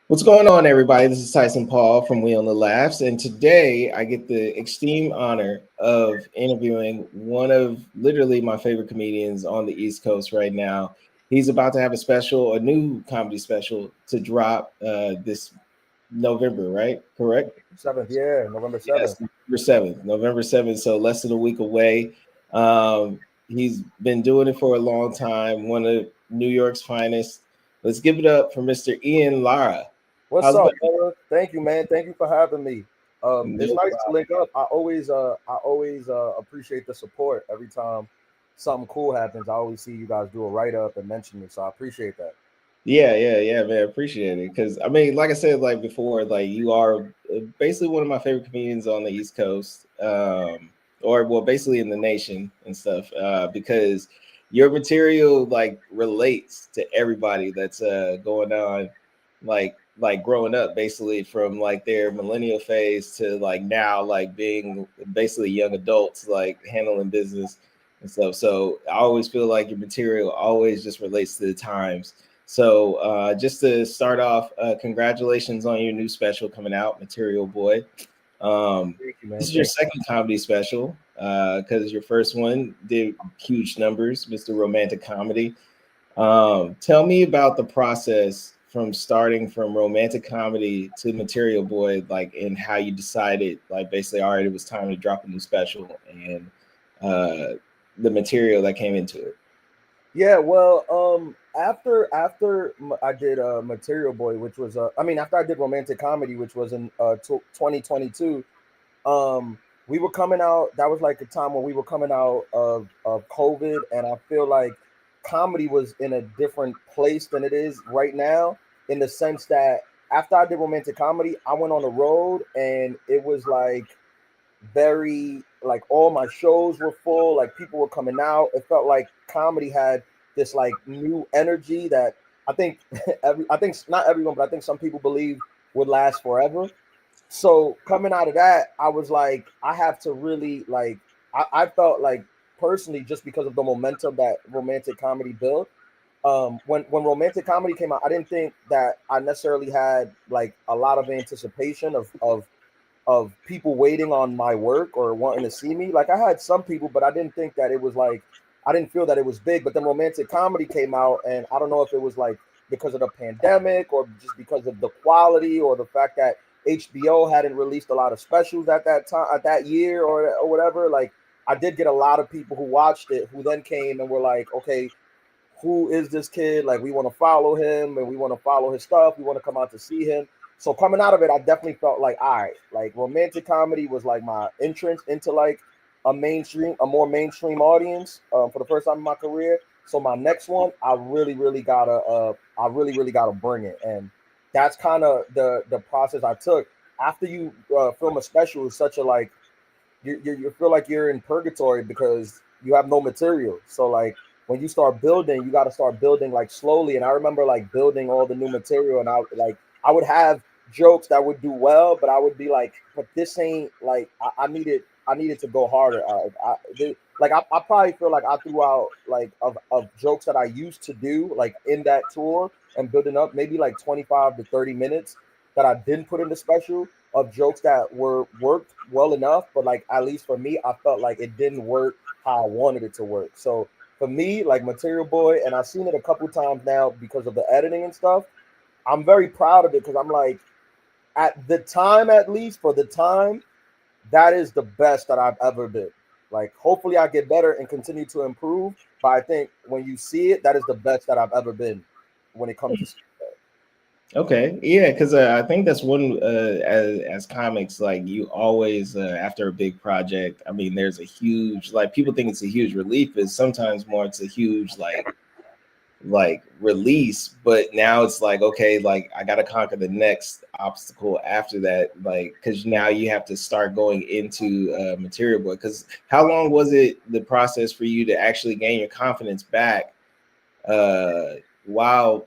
What's going on, everybody? This is Tyson Paul from We on the Laughs, and today I get the extreme honor of interviewing one of literally my favorite comedians on the East Coast right now. He's about to have a new comedy special to drop this November, right? Correct? 7th, yeah, November Yes, 7th. November 7th, so less than a week away. He's been doing it for a long time, one of New York's finest. Let's give it up for Mr. Ian Lara. What's How's it up, going? brother? Thank you, man. Thank you for having me. It's No nice to problem. link up. I always appreciate the support every time something cool happens. I always see you guys do a write up and mention me, so I appreciate that. Yeah, man. Appreciate it. Because I mean, like I said, like before, like you are basically one of my favorite comedians on the East Coast, or well, basically in the nation and stuff. Because your material like relates to everybody that's going on, like growing up, basically from like their millennial phase to like now, like being basically young adults, like handling business and stuff. So I always feel like your material always just relates to the times. So just to start off, congratulations on your new special coming out, Material Boy. Thank you, This man. is your Thank you. second comedy special because your first one did huge numbers, Mr. Romantic Comedy. Tell me about the process from starting from romantic comedy to Material Boy, like, and how you decided, like, basically, all right, it was time to drop a new special and uh, the material that came into it. Yeah, well, after I did Material Boy, which was after I did Romantic Comedy, which was in 2022. We were coming out. That was like the time when we were coming out of COVID, and I feel like comedy was in a different place than it is right now, in the sense that after I did Romantic Comedy, I went on the road, and it was like very like all my shows were full, like people were coming out. It felt like comedy had this like new energy that I think I think not everyone, but I think some people believe would last forever. So coming out of that, I was like, I have to really like I felt like personally, just because of the momentum that romantic comedy built. When romantic comedy came out, I didn't think that I necessarily had like a lot of anticipation of people waiting on my work or wanting to see me. Like I had some people, but I didn't think that it was like I didn't feel that it was big. But then romantic comedy came out, and I don't know if it was like because of the pandemic or just because of the quality or the fact that HBO hadn't released a lot of specials at that time at that year or whatever. Like I did get a lot of people who watched it who then came and were like, okay, who is this kid? Like, we want to follow him and we want to follow his stuff. We want to come out to see him. So coming out of it, I definitely felt like, all right, like romantic comedy was like my entrance into like a more mainstream audience for the first time in my career. So my next one, I really gotta bring it, and that's kind of the process I took. After you film a special, is such a like you feel like you're in purgatory because you have no material. So like when you start building, you got to start building like slowly. And I remember like building all the new material, and I would have jokes that would do well, but I would be like, but this ain't like I needed to go harder. I probably feel like I threw out like of jokes that I used to do like in that tour and building up maybe like 25 to 30 minutes that I didn't put in the special of jokes that were worked well enough, but like at least for me, I felt like it didn't work how I wanted it to work. So for me, like Material Boy, and I've seen it a couple times now because of the editing and stuff. I'm very proud of it because I'm like, at the time, at least for the time, that is the best that I've ever been. Like, hopefully, I get better and continue to improve. But I think when you see it, that is the best that I've ever been when it comes to. Okay, yeah, because I think that's one as comics, like you always after a big project. I mean, there's a huge like people think it's a huge relief, but sometimes more it's a huge like release. But now it's like okay, like I got to conquer the next obstacle after that, like because now you have to start going into Material Boy. Because how long was it the process for you to actually gain your confidence back? uh while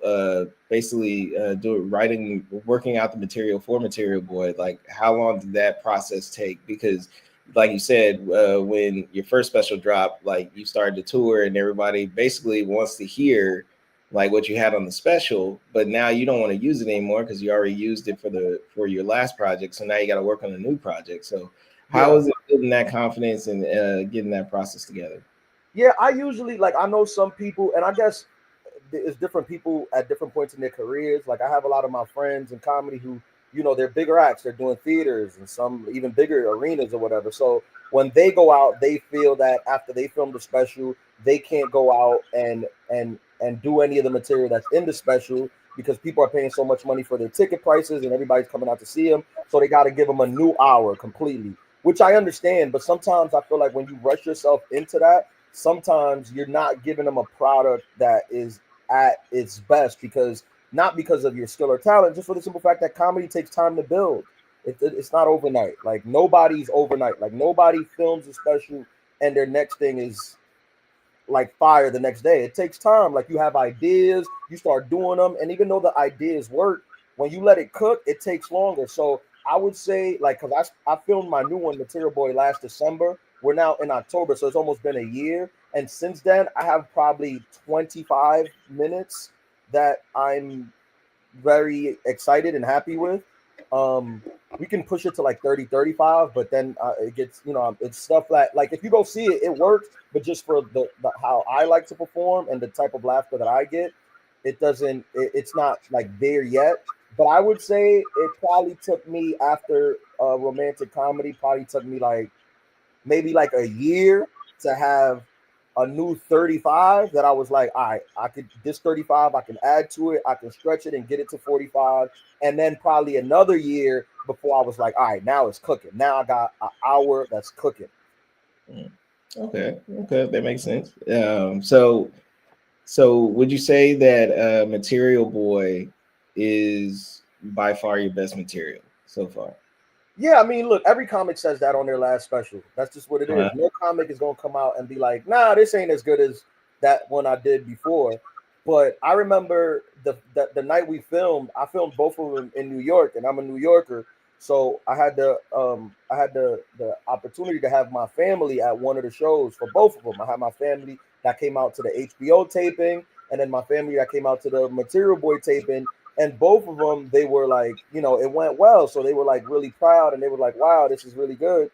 basically doing writing working out the material for Material Boy, like how long did that process take? Because like you said, when your first special dropped, like you started to tour and everybody basically wants to hear like what you had on the special, but now you don't want to use it anymore because you already used it for your last project. So now you got to work on a new project. So how is it building that confidence and getting that process together? Yeah, I usually like I know some people, and I guess it's different people at different points in their careers. Like I have a lot of my friends in comedy who, they're bigger acts, they're doing theaters and some even bigger arenas or whatever. So when they go out, they feel that after they film the special, they can't go out and do any of the material that's in the special because people are paying so much money for their ticket prices and everybody's coming out to see them. So they got to give them a new hour completely, which I understand. But sometimes I feel like when you rush yourself into that, sometimes you're not giving them a product that is at its best because not because of your skill or talent, just for the simple fact that comedy takes time to build. It's not overnight. Like nobody's overnight. Like nobody films a special and their next thing is like fire the next day. It takes time. Like you have ideas, you start doing them, and even though the ideas work, when you let it cook, it takes longer. So I would say, like, because I filmed my new one, Material Boy, last December. We're now in October, so it's almost been a year. And since then, I have probably 25 minutes that I'm very excited and happy with. Um, we can push it to like 30, 35, but then it gets, it's stuff that like if you go see it, it works, but just for the how I like to perform and the type of laughter that I get, it doesn't, it's not like there yet. But I would say it probably took me after romantic comedy, probably took me like maybe like a year to have a new 35 that I was like, all right, I could this 35, I can add to it, I can stretch it and get it to 45. And then probably another year before I was like, all right, now it's cooking. Now I got an hour that's cooking. Okay, that makes sense. So would you say that Material Boy is by far your best material so far? Yeah, I mean, look, every comic says that on their last special. That's just what it is. No comic is gonna come out and be like, nah, this ain't as good as that one I did before. But I remember the night we filmed, I filmed both of them in New York, and I'm a New Yorker. So I had the opportunity to have my family at one of the shows for both of them. I had my family that came out to the HBO taping, and then my family that came out to the Material Boy taping, and both of them, they were like, it went well, so they were like really proud, and they were like, wow, this is really good.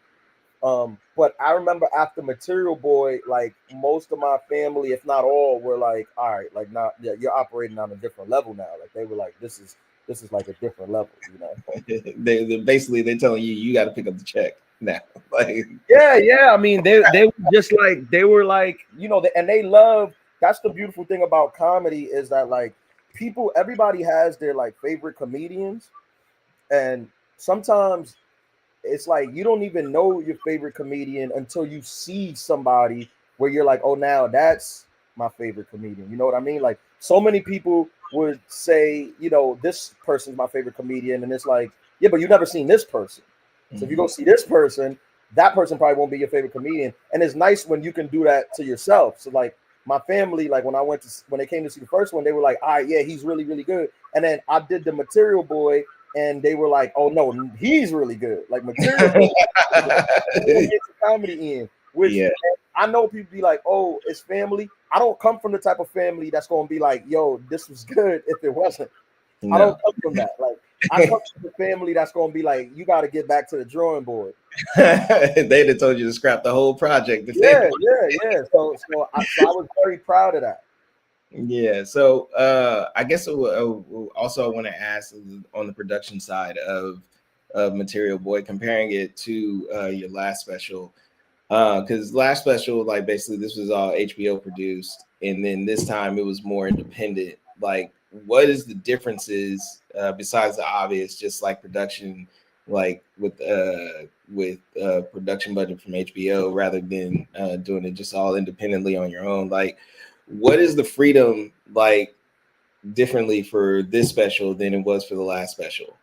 But I remember after Material Boy, like most of my family, if not all, were like, all right, like not, yeah, you're operating on a different level now. Like they were like, this is like a different level. they basically they're telling you got to pick up the check now. Like yeah, I mean they were just like they were like, and they love. That's the beautiful thing about comedy is that like everybody has their like favorite comedians, and sometimes it's like you don't even know your favorite comedian until you see somebody where you're like, oh, now that's my favorite comedian. You know what I mean? Like so many people would say, this person's my favorite comedian, and it's like, yeah, but you've never seen this person. So if you go see this person, that person probably won't be your favorite comedian. And it's nice when you can do that to yourself. So like my family, like when they came to see the first one, they were like, all right, yeah, he's really, really good. And then I did the Material Boy, and they were like, "Oh no, he's really good." Like Material Boy, get to comedy in, which I know people be like, "Oh, it's family." I don't come from the type of family that's going to be like, "Yo, this was good." If it wasn't, no. I don't come from that. Like I come from the family that's going to be like, "You got to get back to the drawing board." They'd have told you to scrap the whole project. Yeah. So I was very proud of that. Yeah. So I guess also I want to ask on the production side of Material Boy, comparing it to your last special, because last special, like basically this was all HBO produced, and then this time it was more independent. Like, what is the differences besides the obvious, just like production, like with production budget from HBO rather than doing it just all independently on your own? Like, what is the freedom like differently for this special than it was for the last special?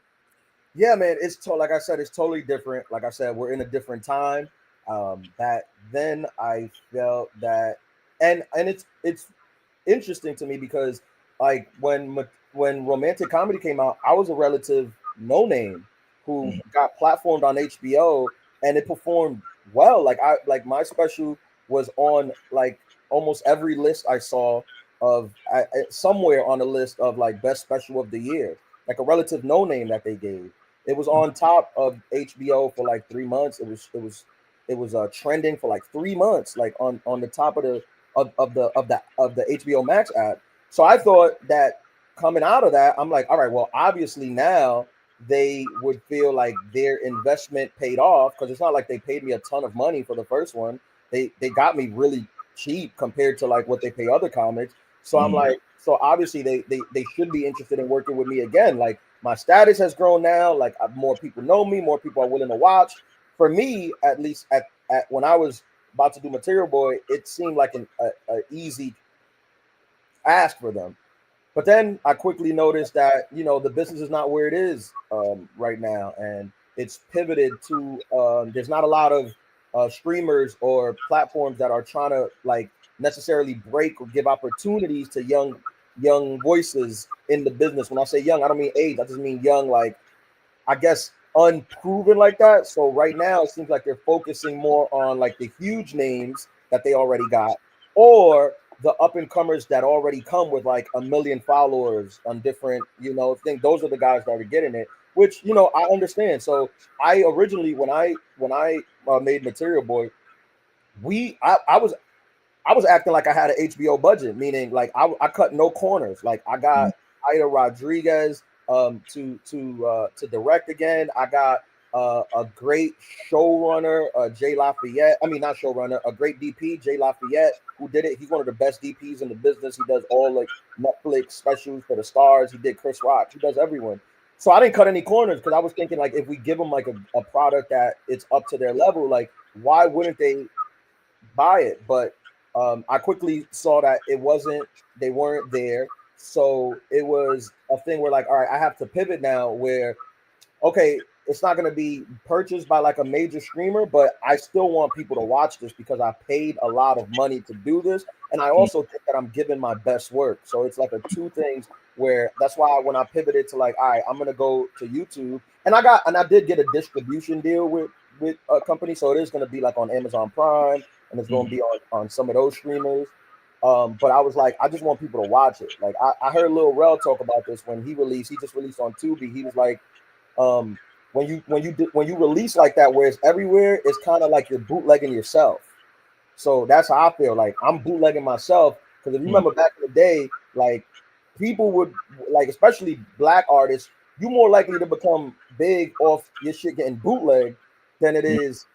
Yeah, man, like I said, it's totally different. Like I said, we're in a different time. That then I felt that, and it's interesting to me because like when romantic comedy came out, I was a relative no name who got platformed on HBO, and it performed well. Like my special was on like almost every list I saw. of somewhere on the list of like best special of the year, like a relative no name that they gave. It was on top of HBO for like 3 months. It was trending for like 3 months, like on the top of the HBO Max app. So I thought that coming out of that, I'm like, all right, well, obviously now they would feel like their investment paid off, because it's not like they paid me a ton of money for the first one. They got me really cheap compared to like what they pay other comics. So I'm like, so obviously they should be interested in working with me again. Like my status has grown now. Like more people know me, more people are willing to watch. For me, at least at when I was about to do Material Boy, it seemed like a easy ask for them. But then I quickly noticed that the business is not where it is right now, and it's pivoted to there's not a lot of streamers or platforms that are trying to like necessarily break or give opportunities to young voices in the business. When I say young, I don't mean age. I just mean young, like I guess unproven like that. So right now it seems like they're focusing more on like the huge names that they already got, or the up and comers that already come with like a million followers on different, things. Those are the guys that are getting it, which I understand. So I originally when I made Material Boy, I was acting like I had an HBO budget, meaning like I cut no corners. Like I got Ida Rodriguez to direct again. I got a great showrunner, Jay Lafayette. I mean, not showrunner, a great DP, Jay Lafayette, who did it. He's one of the best DPs in the business. He does all like Netflix specials for the stars. He did Chris Rock. He does everyone. So I didn't cut any corners, because I was thinking like if we give them like a product that it's up to their level, like why wouldn't they buy it? But I quickly saw that they weren't there. So it was a thing where like, all right, I have to pivot now where, okay, it's not going to be purchased by like a major streamer, but I still want people to watch this because I paid a lot of money to do this. And I also think that I'm giving my best work. So it's like a two things where that's why when I pivoted to like, all right, I'm going to go to YouTube, and I did get a distribution deal with a company. So it is going to be like on Amazon Prime, and it's going to be on some of those streamers. But I was like, I just want people to watch it. Like I heard Lil Rel talk about this when he just released on Tubi. He was like, um, when you release like that where it's everywhere, it's kind of like you're bootlegging yourself. So that's how I feel. Like I'm bootlegging myself, because if you remember back in the day, like people would like, especially black artists, you more likely to become big off your shit getting bootlegged than it is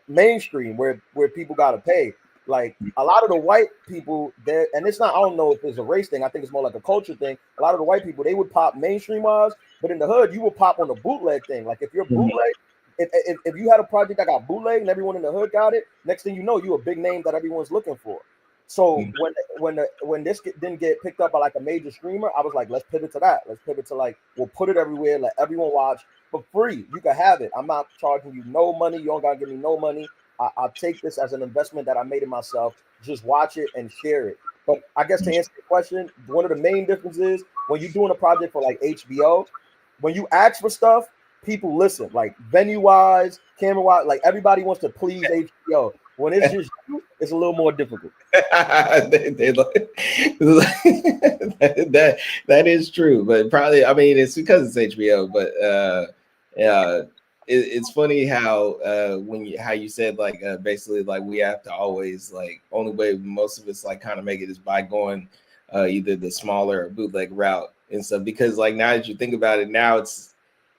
mainstream where people gotta pay. Like a lot of the white people there, and it's not, I don't know if it's a race thing, I think it's more like a culture thing. A lot of the white people, they would pop mainstream wise, but in the hood, you would pop on the bootleg thing. Like if you're bootleg, if you had a project that got bootleg and everyone in the hood got it, next thing you know, you a big name that everyone's looking for. So when this didn't get picked up by like a major streamer, I was like, let's pivot to that. Let's pivot to like, we'll put it everywhere, let everyone watch for free. You can have it. I'm not charging you no money. You don't gotta give me no money. I'll take this as an investment that I made in myself. Just watch it and share it. But I guess to answer your question, one of the main differences when you're doing a project for like HBO, when you ask for stuff, people listen. Like venue wise, camera wise, like everybody wants to please HBO. When it's just you, it's a little more difficult. that is true, but probably, I mean, it's because it's HBO. But yeah, it's funny how how you said like basically like we have to always like, only way most of us like kind of make it is by going either the smaller or bootleg route and stuff. Because like now that you think about it, now it's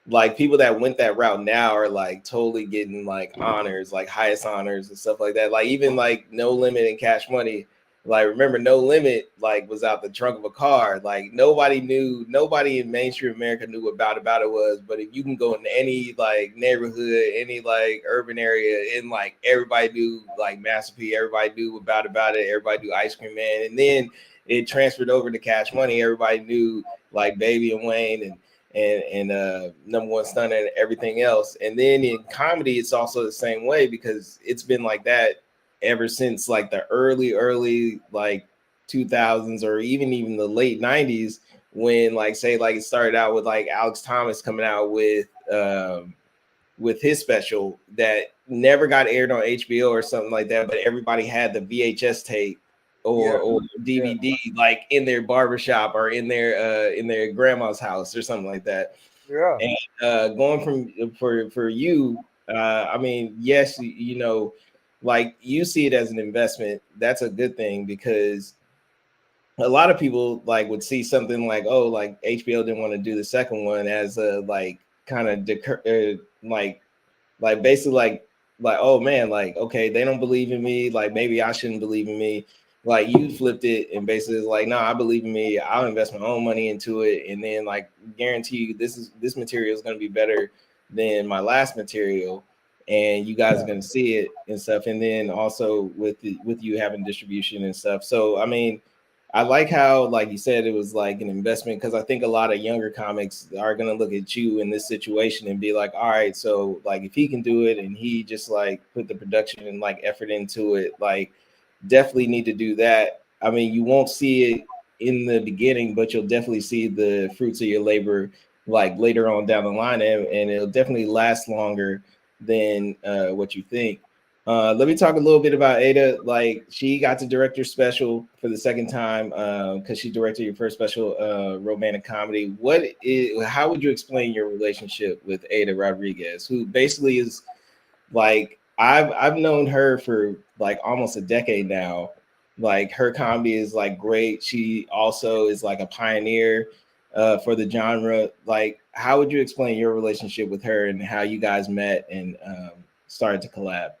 like people that went that route now are like totally getting like honors, like highest honors and stuff like that. Like even like No Limit and Cash Money. Like remember, No Limit like was out the trunk of a car. Like nobody in mainstream America knew what about it was. But if you can go in any like neighborhood, any like urban area, and like everybody knew like Master P, everybody knew about it, everybody knew Ice Cream Man, and then it transferred over to Cash Money. Everybody knew like Baby and Wayne and Number One Stunner and everything else. And then in comedy, it's also the same way, because it's been like that ever since like the early like 2000s, or even the late 90s, when like say like it started out with like Alex Thomas coming out with his special that never got aired on HBO or something like that, but everybody had the VHS tape or DVD like in their barbershop or in their grandma's house or something like that. Yeah. And going from for you, I mean, yes, you know, like you see it as an investment. That's a good thing because a lot of people like would see something like, oh, like HBO didn't want to do the second one as a like kind of like basically like oh man, like okay, they don't believe in me, like maybe I shouldn't believe in me. Like you flipped it and basically like, no, I believe in me, I'll invest my own money into it, and then like guarantee you this material is going to be better than my last material, and you guys are going to see it and stuff. And then also with you having distribution and stuff. So I mean, I like how, like you said, it was like an investment, because I think a lot of younger comics are gonna look at you in this situation and be like, all right, so like if he can do it and he just like put the production and like effort into it, like definitely need to do that. I mean, you won't see it in the beginning, but you'll definitely see the fruits of your labor like later on down the line, and it'll definitely last longer than what you think. Let me talk a little bit about Ada. Like she got to direct your special for the second time because she directed your first special, romantic comedy. How would you explain your relationship with Ada Rodriguez, who basically is like I've known her for like almost a decade now. Like her comedy is like great. She also is like a pioneer for the genre. Like, how would you explain your relationship with her and how you guys met and started to collab?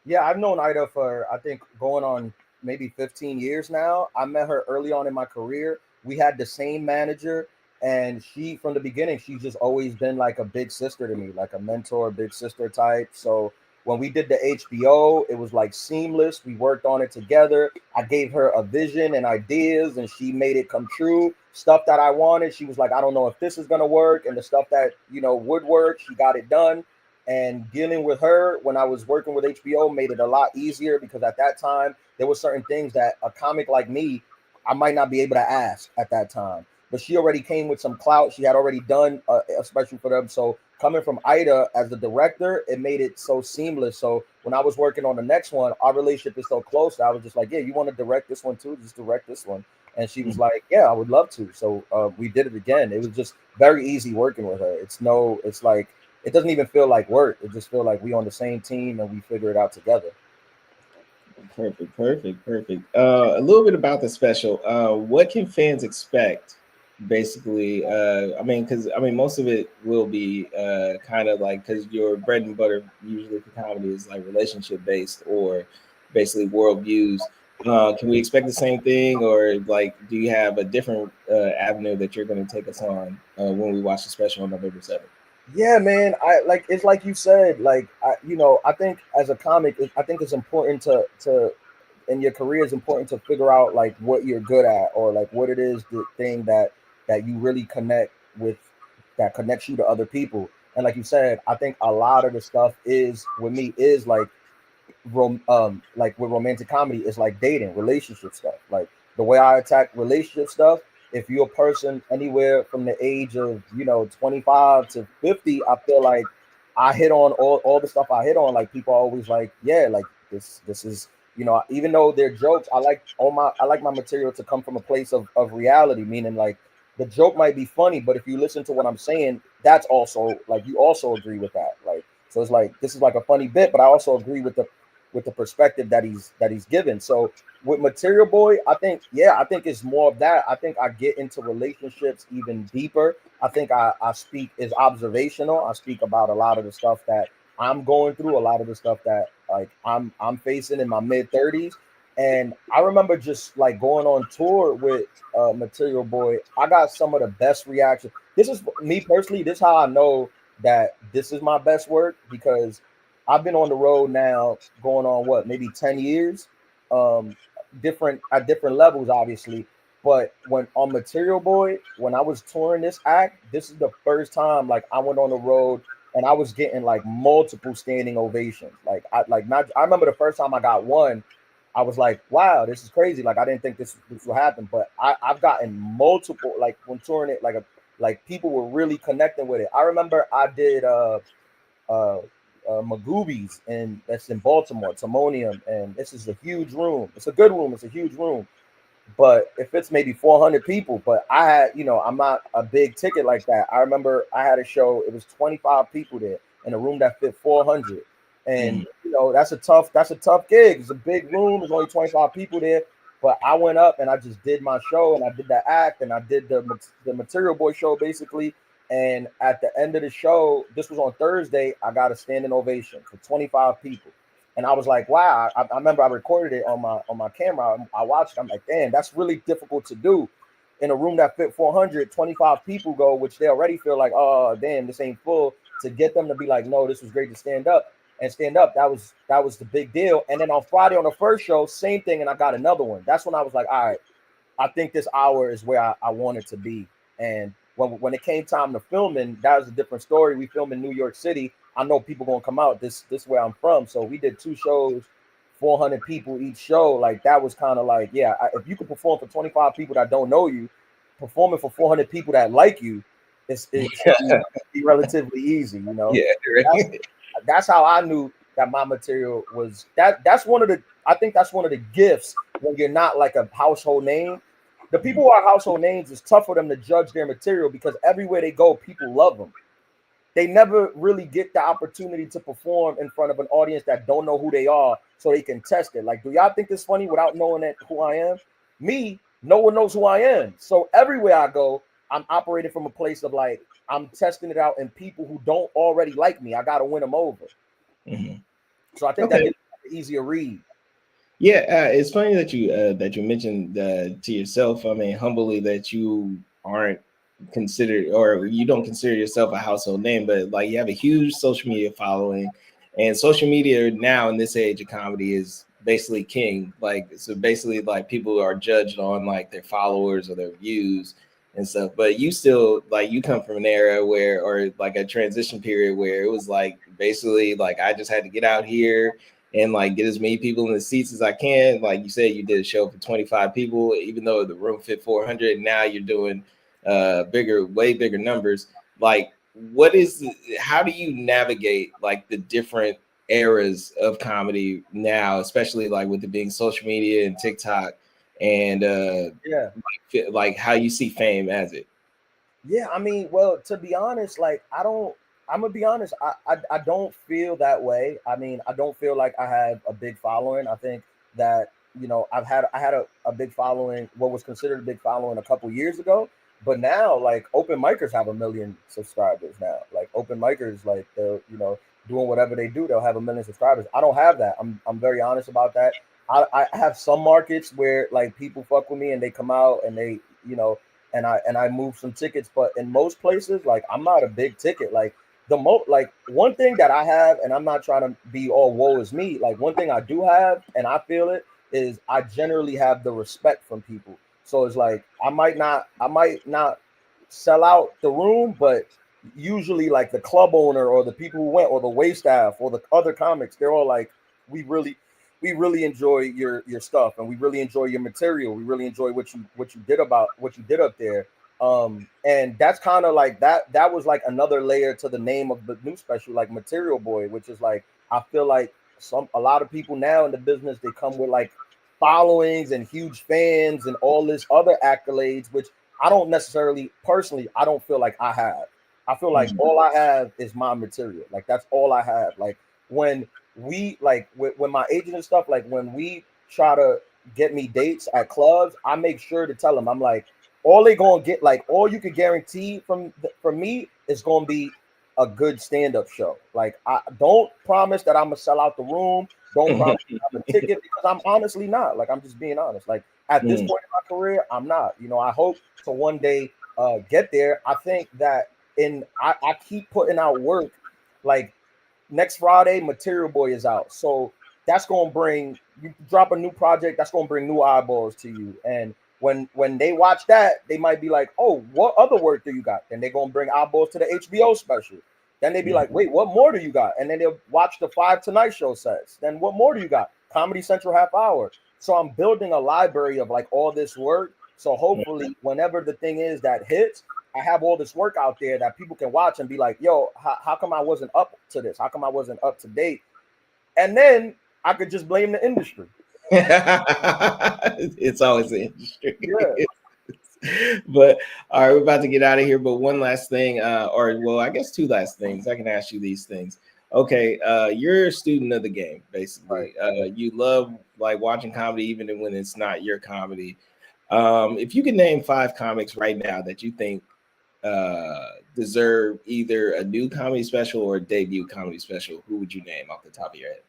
Yeah, I've known Ida for I think going on maybe 15 years now. I met her early on in my career. We had the same manager, and she from the beginning, she's just always been like a big sister to me, like a mentor, big sister type. So when we did the HBO, it was like seamless. We worked on it together. I gave her a vision and ideas, and she made it come true. Stuff that I wanted, she was like, I don't know if this is gonna work, and the stuff that would work, she got it done. And dealing with her when I was working with HBO made it a lot easier because at that time there were certain things that a comic like me, I might not be able to ask at that time. But she already came with some clout. She had already done a special for them. So coming from Ida as the director, it made it so seamless. So when I was working on the next one, our relationship is so close. I was just like, yeah, you want to direct this one too? Just direct this one. And she was like, yeah, I would love to. So we did it again. It was just very easy working with her. It's like, it doesn't even feel like work. It just feel like we on the same team and we figure it out together. Perfect. A little bit about the special. What can fans expect? Basically, I mean, because I mean, most of it will be kind of like because your bread and butter usually for comedy is like relationship based or basically world views. Can we expect the same thing, or like, do you have a different avenue that you're going to take us on when we watch the special on November 7th? Yeah, man. I like it's like you said. Like I think as a comic, I think it's important to in your career is important to figure out like what you're good at or like what it is the thing that you really connect with that connects you to other people. And like you said, I think a lot of the stuff is with me is like with romantic comedy is like dating relationship stuff, like the way I attack relationship stuff. If you're a person anywhere from the age of 25 to 50, I feel like I hit on all the stuff I hit on. Like people are always like, yeah, like this is even though they're jokes, I like my material to come from a place of reality, meaning like the joke might be funny, but if you listen to what I'm saying, that's also like you also agree with that. Like so it's like this is like a funny bit, but I also agree with the perspective that he's given. So with Material Boy, I think it's more of that. I think I get into relationships even deeper. I think I speak is observational. I speak about a lot of the stuff that I'm going through, a lot of the stuff that like I'm facing in my mid 30s. And I remember just like going on tour with Material Boy. I got some of the best reaction. This is me personally. This is how I know that this is my best work because I've been on the road now going on what, maybe 10 years, um, different at different levels, obviously. But when on Material Boy, when I was touring this act, this is the first time like I went on the road and I was getting like multiple standing ovations. Like I remember the first time I got one, I was like, wow, this is crazy. Like I didn't think this would happen. But I've gotten multiple like when touring it, like people were really connecting with it. I remember I did uh, Magoobies, and that's in Baltimore, Timonium, and this is a huge room. It's a good room. It's a huge room. But if it's maybe 400 people, but I had, I'm not a big ticket like that. I remember I had a show, it was 25 people there in a room that fit 400. And that's a tough gig. It's a big room, there's only 25 people there. But I went up and I just did my show and I did the act and I did the Material Boy show basically. And at the end of the show, this was on Thursday, I got a standing ovation for 25 people. And I was like, wow, I remember I recorded it on my camera. I watched it. I'm like, damn, that's really difficult to do in a room that fit 400, 25 people go, which they already feel like, oh, damn, this ain't full. To get them to be like, no, this was great to stand up and stand up. That was the big deal. And then on Friday on the first show, same thing. And I got another one. That's when I was like, all right, I think this hour is where I want it to be. And when it came time to filming, that was a different story. We filmed in New York City. I know people gonna come out. This where I'm from. So we did 2 shows, 400 people each show. Like that was kind of like, yeah, if you could perform for 25 people that don't know you, performing for 400 people that like you, it should be relatively easy. Yeah, That's how I knew that my material was that's one of the I think that's one of the gifts when you're not like a household name. The people who are household names, it's tough for them to judge their material because everywhere they go, people love them. They never really get the opportunity to perform in front of an audience that don't know who they are so they can test it. Like, do y'all think this funny without knowing who I am? Me, no one knows who I am. So everywhere I go, I'm operating from a place of like, I'm testing it out in people who don't already like me. I got to win them over. Mm-hmm. So I think that gives it an easier read. Yeah, it's funny that you mentioned to yourself, I mean, humbly, that you aren't considered, or you don't consider yourself a household name, but like you have a huge social media following, and social media now in this age of comedy is basically king. Like, so basically, like people are judged on like their followers or their views and stuff. But you still, like, you come from an era where, or like a transition period where it was like basically like I just had to get out here and like get as many people in the seats as I can. Like you said, you did a show for 25 people, even though the room fit 400. And now you're doing way bigger numbers. Like, how do you navigate like the different eras of comedy now, especially like with it being social media and TikTok, and like how you see fame as it? Yeah, I mean, well, to be honest, like I'm gonna be honest, I don't feel that way. I mean, I don't feel like I have a big following. I think that, I had a big following, what was considered a big following a couple years ago, but now like open micers have 1 million subscribers now. Like open micers, like they're, doing whatever they do, they'll have 1 million subscribers. I don't have that. I'm very honest about that. I have some markets where like people fuck with me and they come out and they, and I move some tickets. But in most places, like I'm not a big ticket. Like like one thing that I have, and I'm not trying to be all woe is me. Like one thing I do have, and I feel it, is I generally have the respect from people. So it's like I might not sell out the room, but usually like the club owner or the people who went or the wait staff or the other comics, they're all like, we really we really enjoy your stuff and we really enjoy your material. We really enjoy what you did up there. And that's kind of like that was like another layer to the name of the new special, like Material Boy, which is like, I feel like a lot of people now in the business, they come with like followings and huge fans and all this other accolades, which I don't necessarily personally, I don't feel like I have. I feel like all I have is my material. Like that's all I have. Like when we like when my agent and stuff, like when we try to get me dates at clubs, I make sure to tell them, I'm like, all they gonna get, like all you can guarantee from me is gonna be a good stand-up show. Like I don't promise that I'm gonna sell out the room. Don't promise I'm a ticket, because I'm honestly not. Like I'm just being honest. Like at this point in my career, I'm not. I hope to one day get there. I think that I keep putting out work. Like next Friday, Material Boy is out. So that's gonna bring, you drop a new project, that's gonna bring new eyeballs to you. And when they watch that, they might be like, oh, what other work do you got? Then they're gonna bring eyeballs to the HBO special. Then they be like, wait, what more do you got? And then they'll watch the 5 Tonight Show sets. Then what more do you got? Comedy Central half hour. So I'm building a library of like all this work. So hopefully, whenever the thing is that hits, I have all this work out there that people can watch and be like, yo, how come I wasn't up to this? How come I wasn't up to date? And then I could just blame the industry. It's always the industry. Yeah. But all right, we're about to get out of here. But one last thing, or well, I guess two last things. I can ask you these things. Okay, you're a student of the game, basically. Right. You love like watching comedy, even when it's not your comedy. If you could name 5 comics right now that you think deserve either a new comedy special or a debut comedy special, who would you name off the top of your head?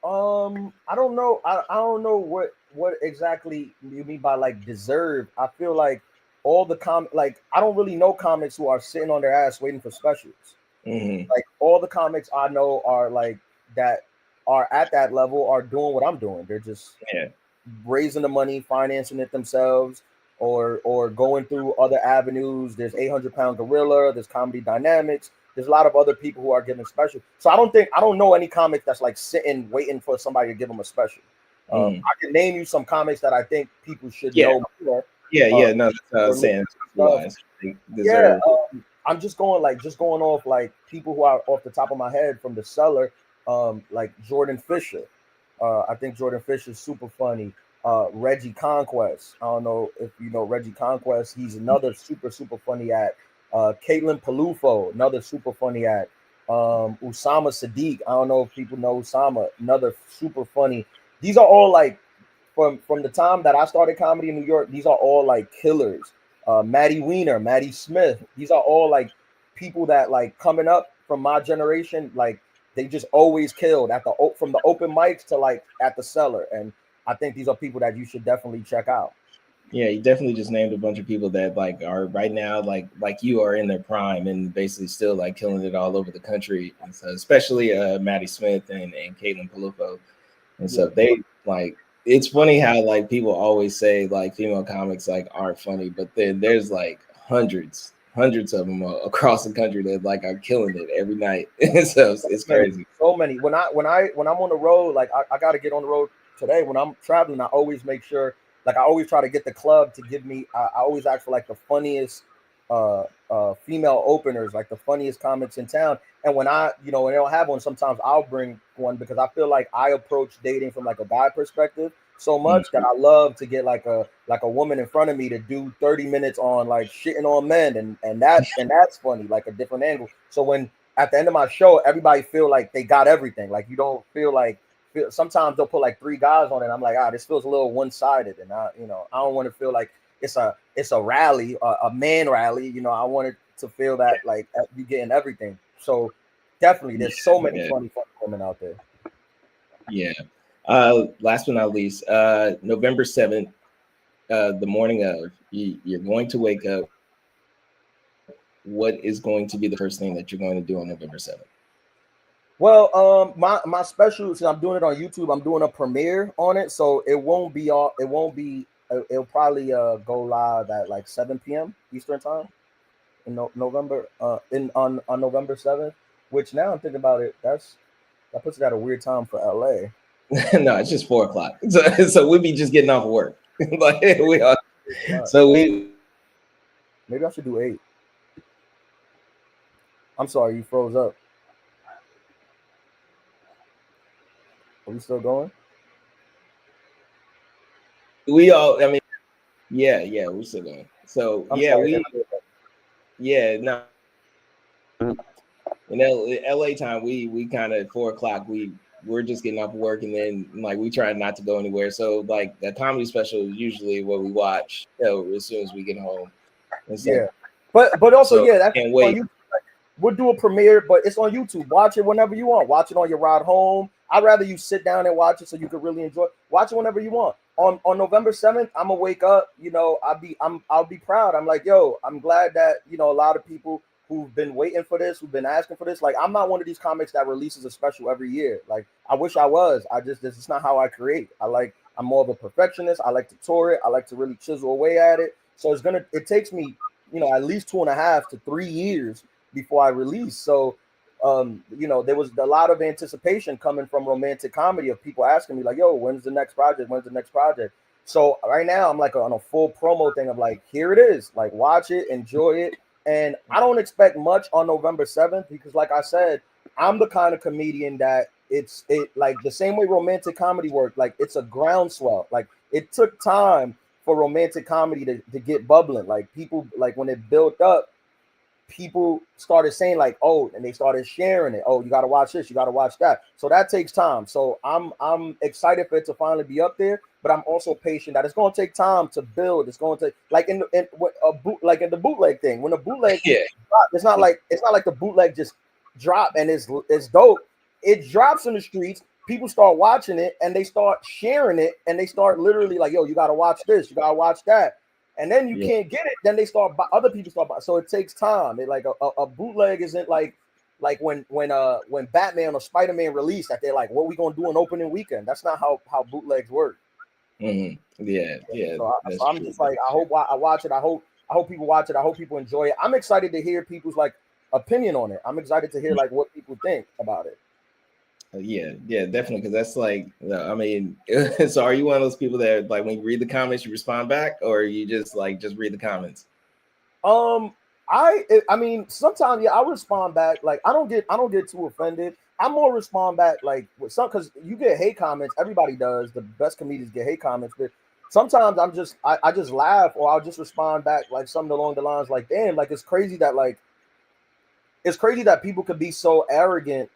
I don't know. I don't know what exactly you mean by like deserve. I feel like all the like I don't really know comics who are sitting on their ass waiting for specials. Mm-hmm. Like all the comics I know are like that are at that level are doing what I'm doing. They're just Yeah. raising the money, financing it themselves, or going through other avenues. There's 800-pound gorilla. There's comedy dynamics. There's a lot of other people who are giving special. So I don't know any comic that's like sitting waiting for somebody to give them a special. Mm. I can name you some comics that I think people should Yeah. know more. Yeah. No, that's what I Or was saying. stuff. Wise, Yeah, deserve. I'm just going off like people who are off the top of my head from the cellar. Like Jordan Fisher. I think Jordan Fisher is super funny. Reggie Conquest. I don't know if you know Reggie Conquest. He's another super funny act. Caitlin Palufo, another super funny act. Usama Sadiq. I don't know if people know Usama. Another super funny. These are all like from the time that I started comedy in New York. These are all like killers. Maddie Weiner, Maddie Smith. These are all like people that like coming up from my generation. Like they just always killed at the from the open mics to like at the cellar. And I think these are people that you should definitely check out. Yeah, you definitely just named a bunch of people that like are right now like you are in their prime and basically still like killing it all over the country. And so especially Maddie Smith and Caitlin Palufo. And so they like it's funny how like people always say like female comics like aren't funny, but then there's like hundreds of them across the country that like are killing it every night. So it's crazy. So many. When I'm on the road, like I got to get on the road today. When I'm traveling, I always make sure, like I always try to get the club to give me. I always ask for like the funniest female openers, like the funniest comics in town. And when when they don't have one, sometimes I'll bring one because I feel like I approach dating from like a guy perspective so much that I love to get like a woman in front of me to do 30 minutes on like shitting on men and that's funny, like a different angle. So when at the end of my show, everybody feel like they got everything. Like you don't feel like sometimes they'll put like 3 guys on it. I'm like, this feels a little one-sided, and I don't want to feel like it's a rally, a man rally. I want it to feel that like you getting everything. So definitely, there's so many funny women out there. Yeah. Last but not least, November 7th, the morning of, you're going to wake up. What is going to be the first thing that you're going to do on November 7th? Well, my special, since I'm doing it on YouTube, I'm doing a premiere on it, so it won't be all. It won't be. It'll probably go live at like 7 p.m. Eastern time in November. On November 7th. Which now I'm thinking about it, that puts it at a weird time for LA. No, it's just 4:00. So we'd be just getting off of work. Like we are. So we. Maybe I should do 8. I'm sorry, you froze up. Are we still going? We all. I mean, yeah, we're still going. So no. In LA time, we kind of 4:00. We're just getting off work, and then like we try not to go anywhere. So like the comedy special is usually what we watch as soon as we get home. And so, yeah, but also that's can't wait. We'll do a premiere, but it's on YouTube. Watch it whenever you want. Watch it on your ride home. I'd rather you sit down and watch it so you can really enjoy it. Watch it whenever you want. On November 7th, I'm gonna wake up. I'll be proud. I'm like, yo, I'm glad that a lot of people who've been waiting for this, who've been asking for this. Like, I'm not one of these comics that releases a special every year. Like, I wish I was. This is not how I create. I'm more of a perfectionist. I like to tour it. I like to really chisel away at it. So it takes me, at least 2.5 to 3 years before I release. So, there was a lot of anticipation coming from romantic comedy of people asking me like, yo, when's the next project? When's the next project? So right now I'm like on a full promo thing of like, here it is, like watch it, enjoy it. And I don't expect much on November 7th because like I said, I'm the kind of comedian that it's like the same way romantic comedy worked. Like it's a groundswell. Like it took time for romantic comedy to get bubbling. Like people, like when it built up, people started saying like, oh, and they started sharing it. Oh, you got to watch this, you got to watch that. So that takes time. So I'm excited for it to finally be up there, but I'm also patient that it's going to take time to build. It's going to take like in like in the bootleg thing. When the bootleg drop, it's not like the bootleg just drop and it's dope. It drops in the streets. People start watching it and they start sharing it and they start literally like, yo, you got to watch this, you got to watch that. And then you can't get it. Then they start. Other people start. So it takes time. It like a bootleg isn't like when Batman or Spider-Man released that they're like, what we gonna do an opening weekend? That's not how bootlegs work. Mm-hmm. Yeah. So I'm just like, I hope I watch it. I hope people watch it. I hope people enjoy it. I'm excited to hear people's like opinion on it. I'm excited to hear like what people think about it. Yeah, definitely. Because that's like, I mean, so are you one of those people that like when you read the comments, you respond back, or you just read the comments? I mean, sometimes I respond back. Like I don't get too offended. I more respond back like with some because you get hate comments. Everybody does. The best comedians get hate comments, but sometimes I just laugh or I'll just respond back like something along the lines like, damn, like it's crazy that people could be so arrogant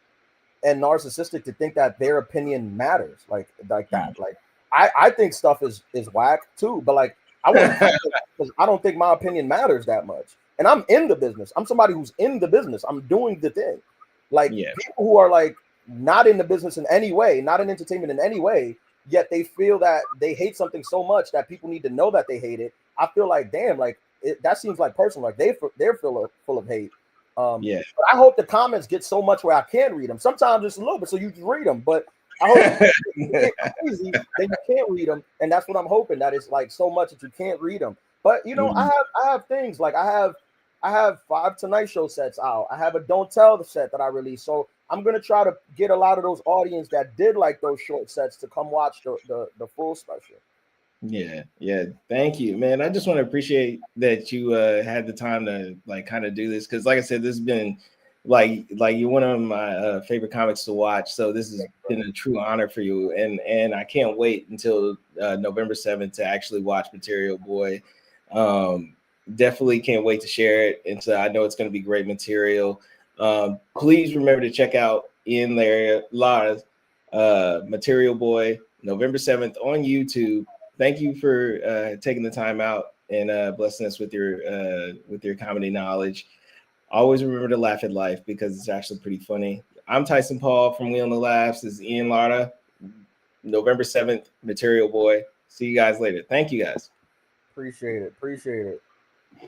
and narcissistic to think that their opinion matters like that. Like I think stuff is whack too, but like I wouldn't because I don't think my opinion matters that much. And I'm in the business. I'm somebody who's in the business. I'm doing the thing. Like people who are like not in the business in any way, not in entertainment in any way, yet they feel that they hate something so much that people need to know that they hate it. I feel like, damn, like that seems like personal. Like they're full of hate. But I hope the comments get so much where I can read them. Sometimes it's a little bit, so you just read them. But I hope you get crazy, then you can't read them, and that's what I'm hoping. That it's like so much that you can't read them. But you know, I have things like I have 5 Tonight Show sets out. I have a Don't Tell the set that I released. So I'm gonna try to get a lot of those audience that did like those short sets to come watch the full special. Yeah. Thank you, man. I just want to appreciate that you had the time to like kind of do this because, like I said, this has been like you're one of my favorite comics to watch. So this has been a true honor for you, and I can't wait until November 7th to actually watch Material Boy. Definitely can't wait to share it, and so I know it's going to be great material. Please remember to check out Ian Lara's Material Boy, November 7th on YouTube. Thank you for taking the time out and blessing us with your comedy knowledge. Always remember to laugh at life because it's actually pretty funny. I'm Tyson Paul from Wheel and the Laughs. This is Ian Lara, November 7th, Material Boy. See you guys later. Thank you guys. Appreciate it.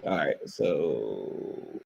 All right. So